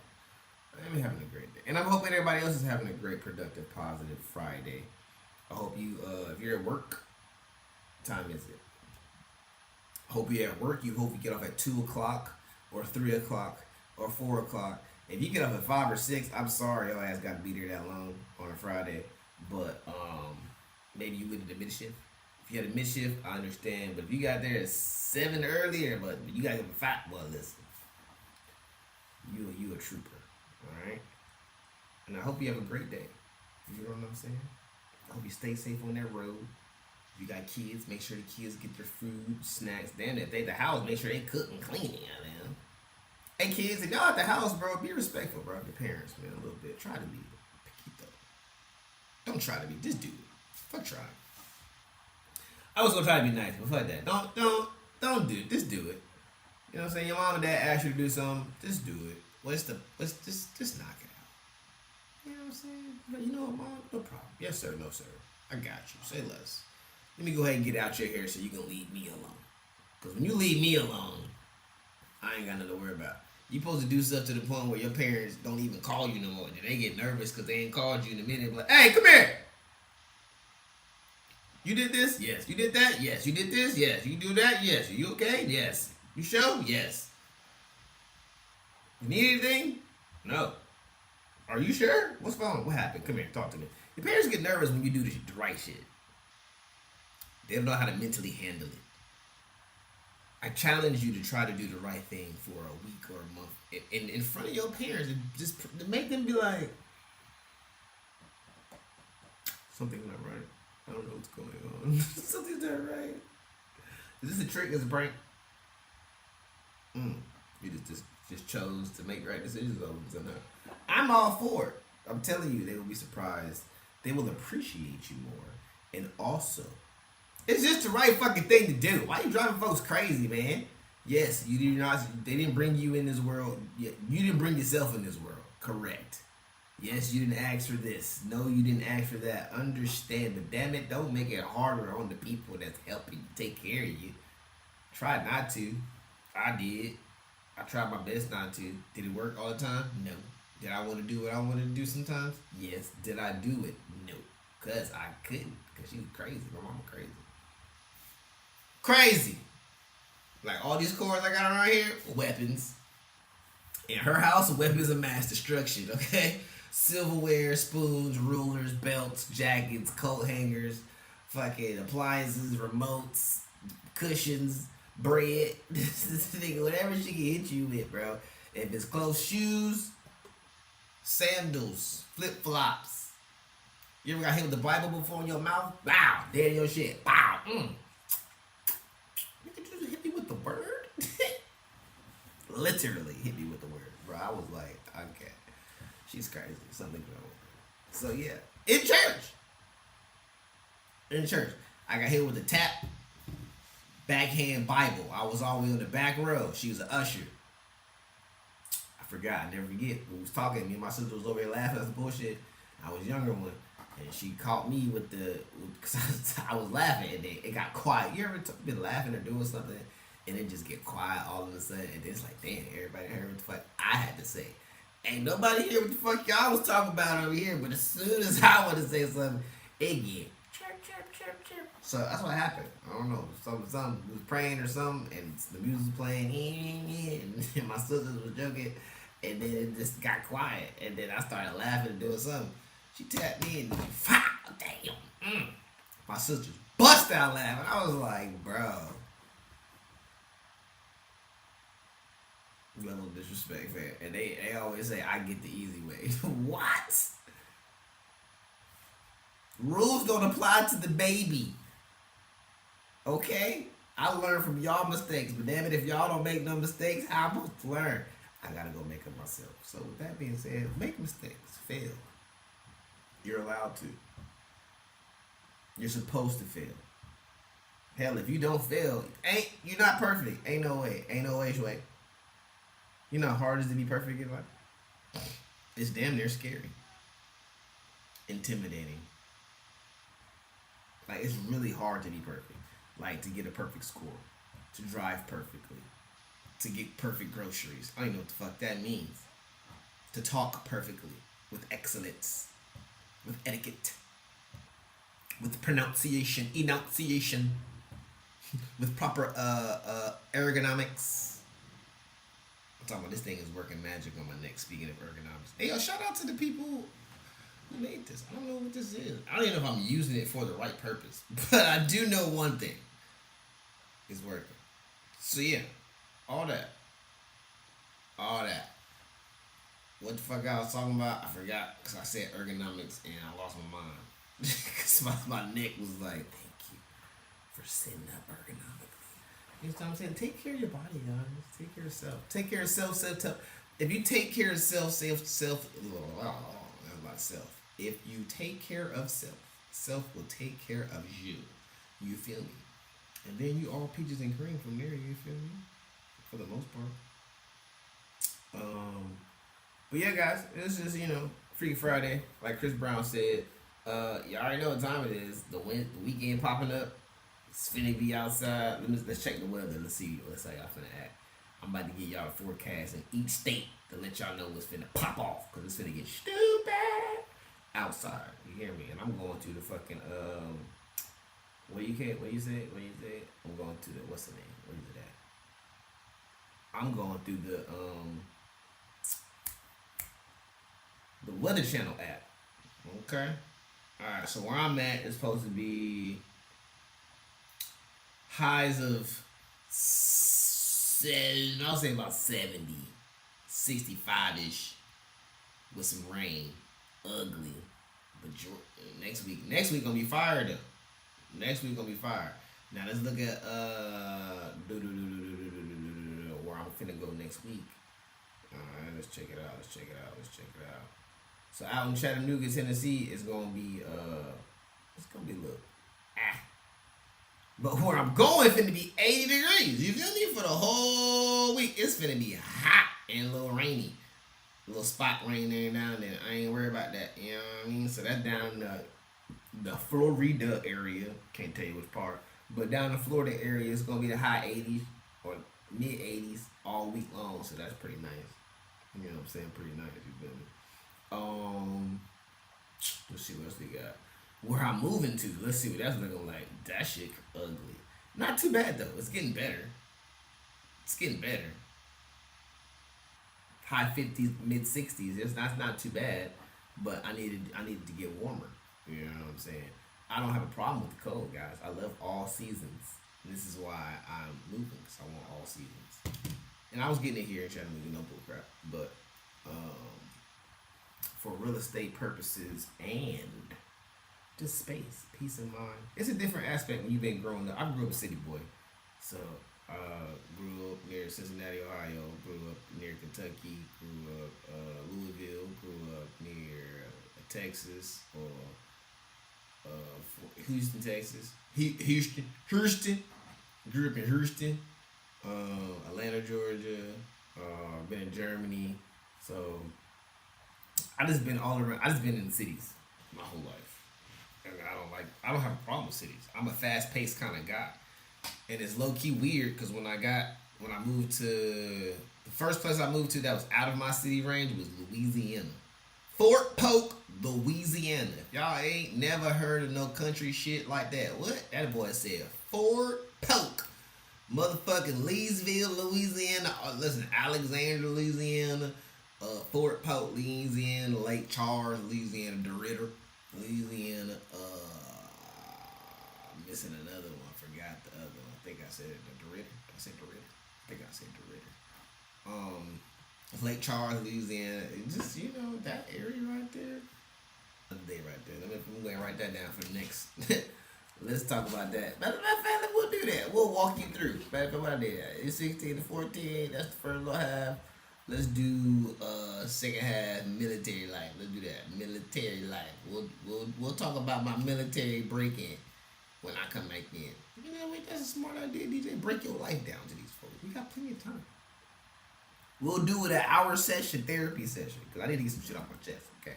[SPEAKER 1] I'm having a great day, and I'm hoping everybody else is having a great, productive, positive Friday. I hope you, if you're at work, what time is it? I hope you're at work. You hope you get off at 2 o'clock, or 3 o'clock, or 4 o'clock. If you get off at 5 or 6, I'm sorry, your ass got to be there that long on a Friday. But maybe you went to the mid shift. If you had a mid shift, I understand. But if you got there at 7 earlier, but you got to get a 5, well, listen, you a trooper, all right. And I hope you have a great day. You know what I'm saying? I hope you stay safe on that road. If you got kids, make sure the kids get their food, snacks. Damn, if they at the house, make sure they cook and clean it. Man. Hey kids, if y'all at the house, bro, be respectful, bro. Your parents, man, a little bit. Try to be piquito. Don't try to be. Just do it. Fuck try. I was gonna try to be nice, but fuck that. Don't do it. Just do it. You know what I'm saying? Your mom and dad ask you to do something. Just do it. Let's just knock it out. You know what I'm saying? But you know what, mom? No problem. Yes, sir. No, sir. I got you. Say less. Let me go ahead and get out your hair so you can leave me alone. Because when you leave me alone, I ain't got nothing to worry about. You supposed to do stuff to the point where your parents don't even call you no more. They get nervous because they ain't called you in a minute. Like, hey, come here. You did this? Yes. You did that? Yes. You did this? Yes. You do that? Yes. Are you okay? Yes. You sure? Yes. You need anything? No. Are you sure? What's wrong? What happened? Come here. Talk to me. Your parents get nervous when you do the right shit. They don't know how to mentally handle it. I challenge you to try to do the right thing for a week or a month in front of your parents, and just to make them be like, something's not right. I don't know what's going on. Something's not right. Is this a trick? Is a prank? You just chose to make right decisions over something. I'm all for it. I'm telling you, they will be surprised. They will appreciate you more, and also, it's just the right fucking thing to do. Why you driving folks crazy, man? Yes, you did not. They didn't bring you in this world. You didn't bring yourself in this world. Correct. Yes, you didn't ask for this. No, you didn't ask for that. Understand, but damn it, don't make it harder on the people that's helping you take care of you. Try not to. I did. I tried my best not to. Did it work all the time? No. Did I want to do what I wanted to do sometimes? Yes. Did I do it? No. Because I couldn't. Because she was crazy. My mama crazy. Crazy. Like all these cars I got around here, weapons. In her house, weapons of mass destruction, okay? Silverware, spoons, rulers, belts, jackets, coat hangers, fucking appliances, remotes, cushions, bread. Whatever she can hit you with, bro. If it's close, shoes, sandals, flip-flops. You ever got hit with the Bible before in your mouth? Wow, dead in your shit. Wow. You could just hit me with the word? Literally hit me with the word, bro. I was like, okay, she's crazy. Something wrong with her. So yeah, in church, I got hit with the tap, backhand Bible. I was always on the back row. She was an usher. I forgot. I never forget. We was talking. Me and my sister was over here laughing at the bullshit. I was younger one. And she caught me with because I was laughing and then it got quiet. You ever been laughing or doing something and it just get quiet all of a sudden and then it's like, damn, everybody heard what the fuck I had to say. Ain't nobody hear what the fuck y'all was talking about over here, but as soon as I want to say something, it get chirp, chirp, chirp, chirp. So that's what happened. I don't know. Something was praying or something and the music was playing and my sisters was joking and then it just got quiet and then I started laughing and doing something. She tapped me and damn. My sisters bust out laughing. I was like, bro. Level of disrespect, man. And they always say, I get the easy way. What? Rules don't apply to the baby. Okay? I learned from y'all mistakes, but damn it, if y'all don't make no mistakes, how am I supposed to learn? I gotta go make them myself. So with that being said, make mistakes. Fail. You're allowed to. You're supposed to fail. Hell, if you don't fail, you're not perfect. Ain't no way. Ain't no way. You know how hard it is to be perfect in life? It's damn near scary. Intimidating. Like, it's really hard to be perfect. Like, to get a perfect score. To drive perfectly. To get perfect groceries. I don't even know what the fuck that means. to talk perfectly, with excellence, with etiquette, with pronunciation, enunciation, with proper ergonomics. I'm talking about this thing is working magic on my neck. Speaking of ergonomics, hey yo, shout out to the people who made this. I don't know what this is. I don't even know if I'm using it for the right purpose, but I do know one thing: it's working. So yeah, all that. What the fuck I was talking about? I forgot because I said ergonomics and I lost my mind. Because my neck was like, thank you for setting up ergonomically. You know what I'm saying? Take care of your body, guys. Take care of yourself. Take care of self. If you take care of self. If you take care of self will take care of you. You feel me? And then you all peaches and cream from there. You feel me? For the most part. But yeah, guys, this is Freaky Friday, like Chris Brown said. You already know what time it is. The weekend popping up. It's finna be outside. Let's check the weather. Let's see how y'all finna act. I'm about to give y'all a forecast in each state to let y'all know what's finna pop off, cause it's finna get stupid outside. You hear me? And I'm going to the fucking What you say? I'm going to the what's the name? What is it at? I'm going through the Weather Channel app. Okay. Alright, so where I'm at is supposed to be highs of I'll say about 70, 65-ish with some rain. Ugly. But next week gonna be fire though. Next week gonna be fire. Now let's look at where I'm finna go next week. Alright, let's check it out. So out in Chattanooga, Tennessee, it's gonna be a little But where I'm going finna be 80 degrees. You feel me? For the whole week, it's finna be hot and a little rainy. A little spot rain every now and then. I ain't worried about that. You know what I mean? So that's down the Florida area. Can't tell you which part. But down the Florida area, it's gonna be the high 80s or mid 80s all week long. So that's pretty nice. You know what I'm saying? Pretty nice. You feel me? Let's see what else we got. Where I'm moving to, let's see what that's looking like. That shit ugly. Not too bad though. It's getting better. High 50s, mid 60s. It's not too bad, but I needed to get warmer. You know what I'm saying? I don't have a problem with the cold, guys. I love all seasons. And this is why I'm moving, because I want all seasons. And I was getting it here in Chattanooga, no bull crap, but for real estate purposes and just space, peace of mind. It's a different aspect when you've been growing up. I grew up a city boy. So, grew up near Cincinnati, Ohio. Grew up near Kentucky. Grew up Louisville. Grew up near Texas or Houston, Texas. Houston. Grew up in Houston. Atlanta, Georgia. Been in Germany. So, I just been all around. I just been in cities my whole life. And I don't have a problem with cities. I'm a fast paced kind of guy. And it's low key weird because when I moved to the first place I moved to that was out of my city range was Louisiana. Fort Polk, Louisiana. If y'all ain't never heard of no country shit like that. What? That boy said Fort Polk. Motherfucking Leesville, Louisiana. Listen, Alexandria, Louisiana. Fort Polk, Louisiana, Lake Charles, Louisiana, DeRidder, Louisiana. I'm missing another one. I forgot the other one. I think I said DeRidder. I think I said DeRidder. Lake Charles, Louisiana. Just that area right there. Another day right there. I'm going to write that down for the next. Let's talk about that. Matter of fact, we'll do that. We'll walk you through. Matter of fact, what I did. It's 16 to 14. That's the first little half. Let's do second half military life. Let's do that. Military life. We'll talk about my military break-in when I come back in. You know what? That's a smart idea, DJ. Break your life down to these folks. We got plenty of time. We'll do it an hour session, therapy session, because I need to get some shit off my chest. Okay,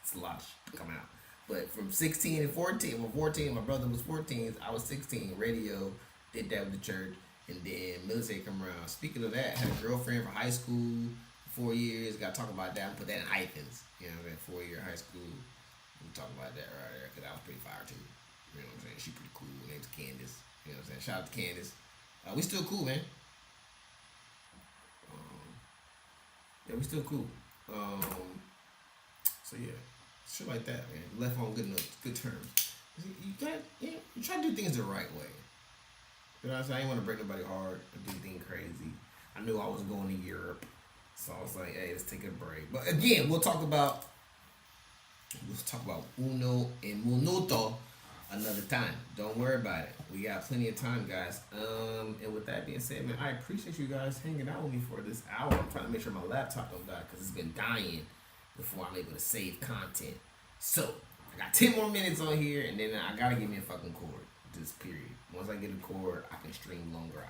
[SPEAKER 1] it's a lot of shit coming out. But from 16 and 14, well, 14, my brother was 14, I was 16. Radio, did that with the church. And then military come around. Speaking of that, had a girlfriend from high school, 4 years. Got to talk about that. Put that in hyphens. You know what I'm saying? 4-year high school. We talk about that right there because I was pretty fire too. You know what I'm saying? She pretty cool. Her name's Candace. You know what I'm saying? Shout out to Candace. We still cool, man. Yeah, we still cool. So yeah, shit like that, man. Left on good terms. You try to do things the right way. You know what I'm saying? I didn't want to break nobody hard or do anything crazy. I knew I was going to Europe, so I was like, hey, let's take a break. But again, we'll talk about uno and minuto another time. Don't worry about it. We got plenty of time, guys. And with that being said, man, I appreciate you guys hanging out with me for this hour. I'm trying to make sure my laptop don't die because it's been dying before I'm able to save content. So I got 10 more minutes on here, and then I gotta get me a fucking cord. This period. Once I get a cord, I can stream longer.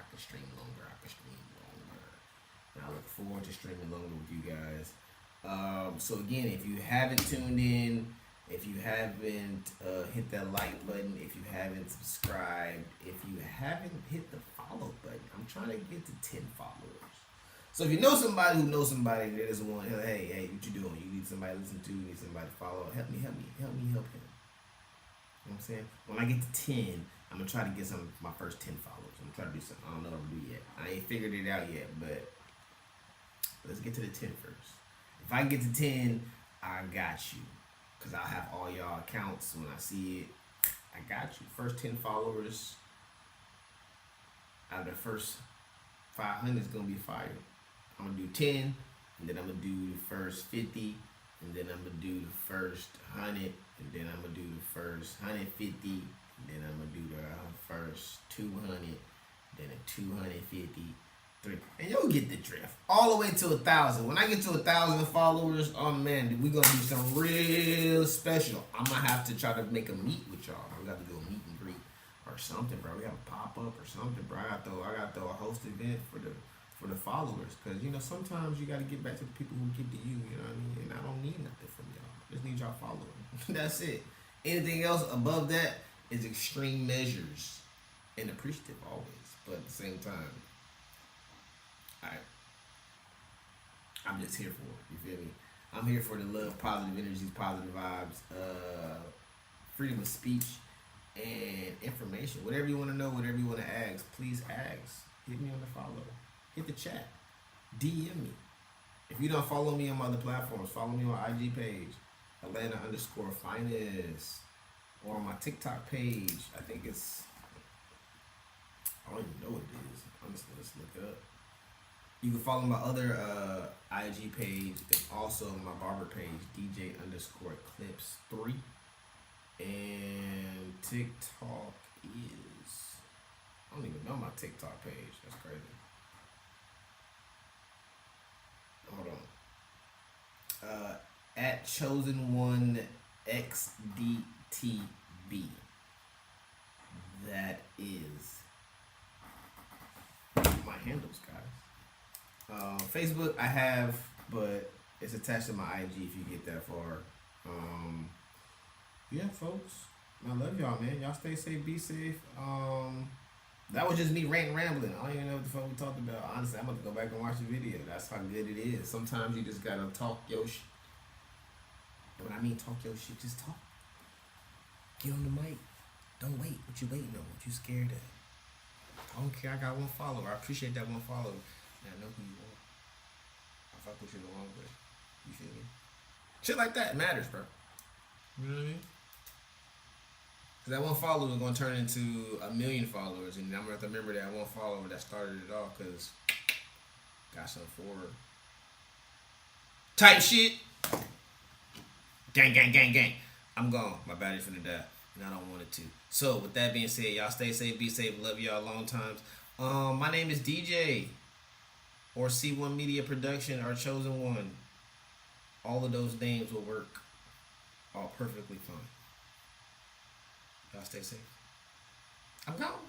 [SPEAKER 1] And I look forward to streaming longer with you guys. So again, if you haven't tuned in, if you haven't hit that like button, if you haven't subscribed, if you haven't hit the follow button, I'm trying to get to 10 followers. So if you know somebody who knows somebody that doesn't want, hey, what you doing? You need somebody to listen to, you need somebody to follow. Help me help him. You know what I'm saying? When I get to 10, I'm going to try to get my first 10 followers. I'm trying to do something. I don't know what I'm going to do yet. I ain't figured it out yet, but let's get to the 10 first. If I get to 10, I got you. Because I'll have all y'all accounts when I see it. I got you. First 10 followers out of the first 500 is going to be fire. I'm going to do 10, and then I'm going to do the first 50, and then I'm going to do the first 100, and then I'm going to do the first 150, and then I'm going to do the first 200, then a 250, 3. And you'll get the drift. All the way to 1,000. When I get to 1,000 followers, oh man, we're going to do something real special. I'm going to have to try to make a meet with y'all. We got to do a meet and greet or something, bro. We got to pop up or something, bro. I got to throw a host event for the followers, because you know sometimes you got to get back to the people who give to you, you know what I mean? And I don't need nothing from y'all. I just need y'all following. That's it. Anything else above that is extreme measures and appreciative always, but at the same time, I'm just here for it. You feel me? I'm here for the love, positive energies, positive vibes, freedom of speech, and information. Whatever you want to know, whatever you want to ask, please ask. Hit me on the follow. Hit the chat. DM me. If you don't follow me on my other platforms, follow me on my IG page, Atlanta_finest, or on my TikTok page. I think it's, I don't even know what it is. Honestly, let's look it up. You can follow my other IG page and also my barber page, DJ_clips3. And TikTok is, I don't even know my TikTok page. That's crazy. Hold on. At Chosen1XDTB. That is my handles, guys. Facebook I have, but it's attached to my IG if you get that far. Yeah, folks. I love y'all, man. Y'all stay safe, be safe. That was just me ranting, rambling. I don't even know what the fuck we talked about. Honestly, I'm going to go back and watch the video. That's how good it is. Sometimes you just got to talk your shit. When I mean talk your shit, just talk. Get on the mic. Don't wait. What you waiting on? What you scared of? I don't care. I got one follower. I appreciate that one follower. And I know who you are. I fuck with you the wrong way. You feel me? Shit like that matters, bro. You know what I mean? Because that one follower is going to turn into 1 million followers. And I'm going to have to remember that one follower that started it all, because got some forward. Type shit. Gang, gang, gang, gang. I'm gone. My battery's finna die. And I don't want it to. So, with that being said, y'all stay safe, be safe. Love y'all long times. My name is DJ. Or C1 Media Production or Chosen One. All of those names will work. All perfectly fine. Y'all stay safe. I'm gone.